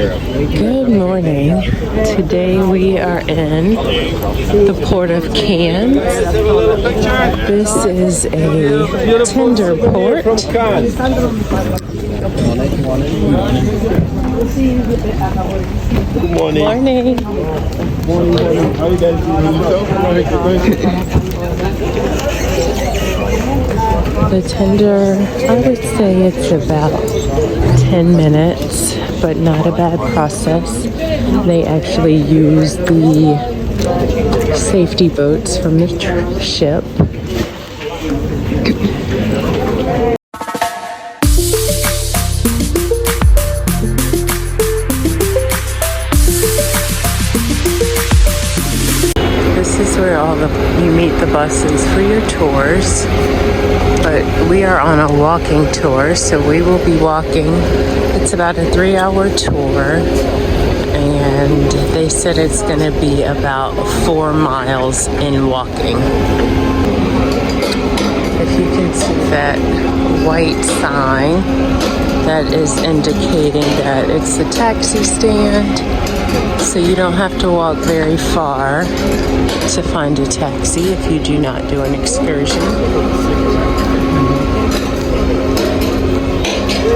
Good morning. Today we are in the port of Cannes. This is a tender port. Good morning. Morning. How are you guys doing? The tender, I would say it's about 10 minutes, but not a bad process. They actually use the safety boats from the ship. This is where you meet the buses for your tours. But we are on a walking tour, so we will be walking. It's about a 3-hour tour, and they said it's going to be about 4 miles in walking. If you can see that white sign, that is indicating that it's a taxi stand, so you don't have to walk very far to find a taxi if you do not do an excursion.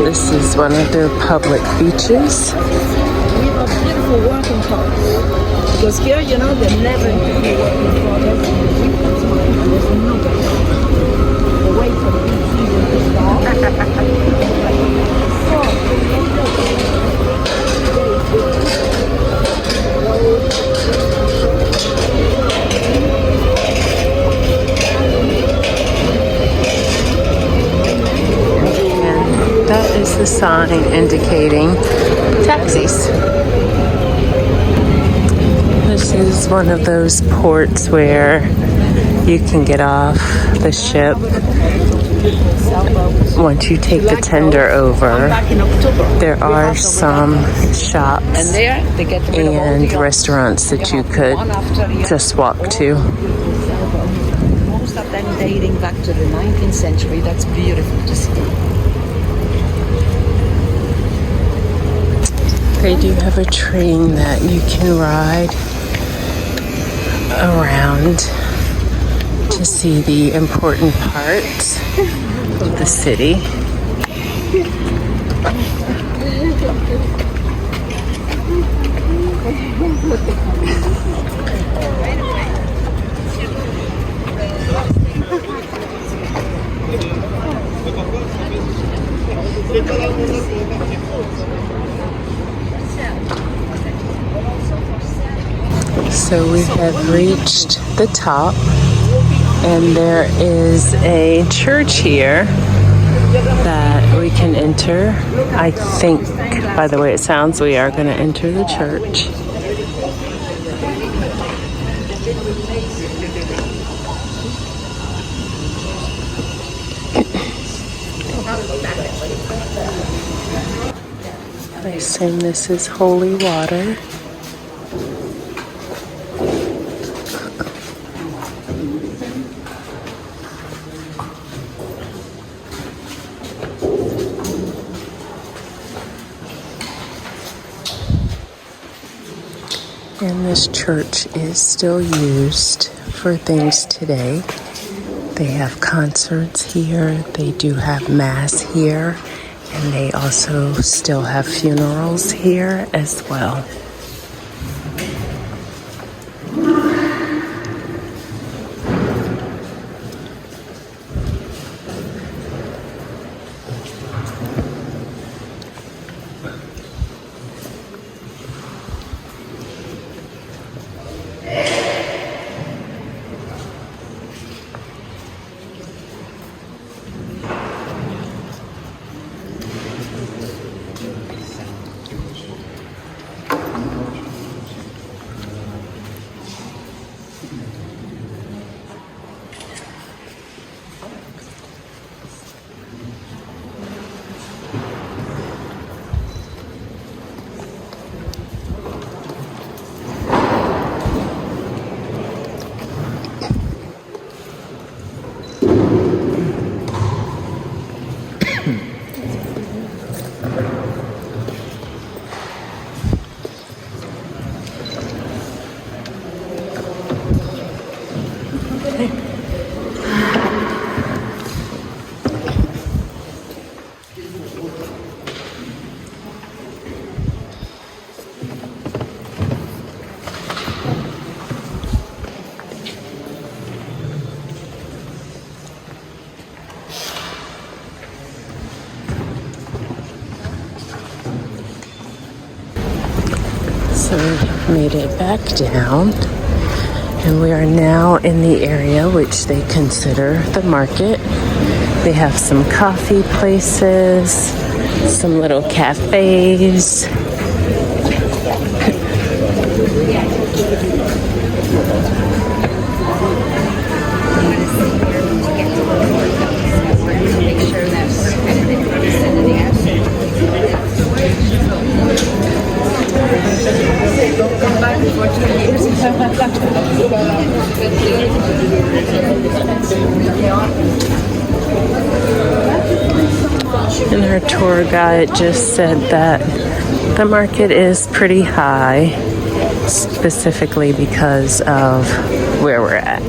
This is one of their public beaches. We have a beautiful walking path. Because here, you know, they never do walking path. There's nobody. Away from the beach, even that is the sign indicating taxis. This is one of those ports where you can get off the ship once you take the tender over. There are some shops and restaurants that you could just walk to. Most of them dating back to the 19th century. That's beautiful to see. They do have a train that you can ride around to see the important parts of the city. So we have reached the top, and there is a church here that we can enter. I think, by the way it sounds, we are going to enter the church. I assume this is holy water. And this church is still used for things today. They have concerts here, they do have mass here, and they also still have funerals here as well. So we made it back down, and we are now in the area which they consider the market. They have some coffee places, some little cafes. And our tour guide just said that the market is pretty high, specifically because of where we're at.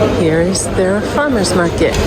And here is their farmers market.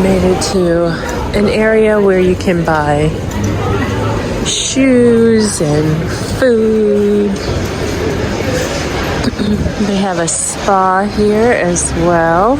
Made it to an area where you can buy shoes and food. They have a spa here as well.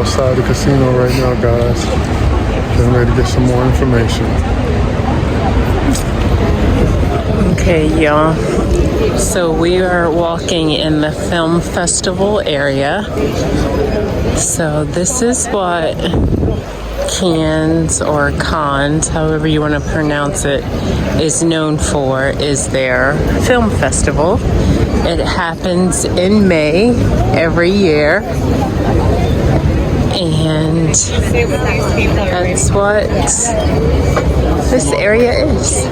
Outside the casino right now, guys. Getting ready to get some more information. Okay, y'all. So we are walking in the film festival area. So this is what Cannes or Cannes, however you want to pronounce it, is known for, is their film festival. It happens in May every year. And that's what this area is.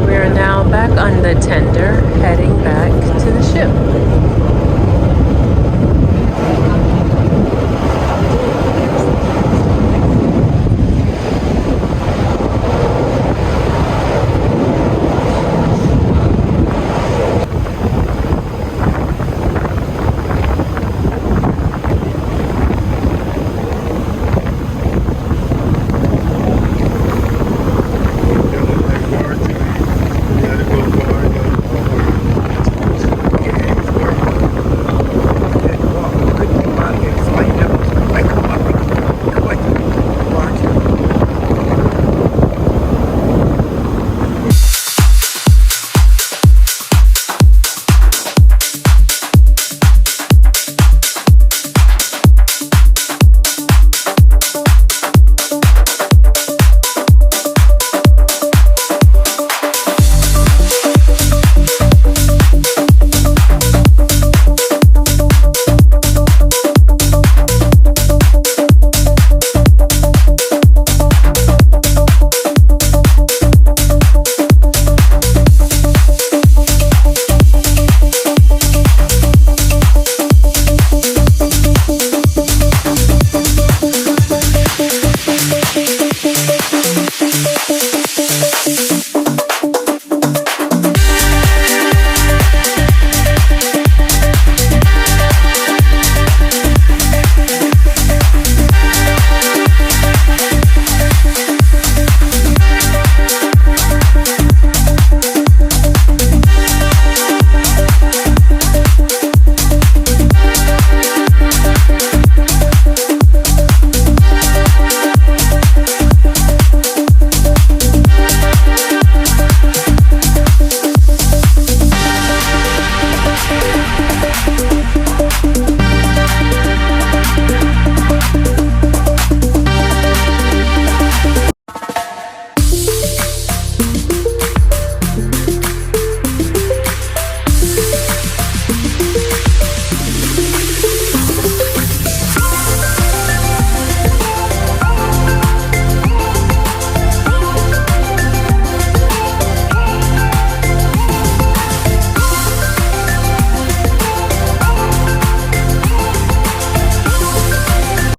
We are now back on the tender, heading back to the ship.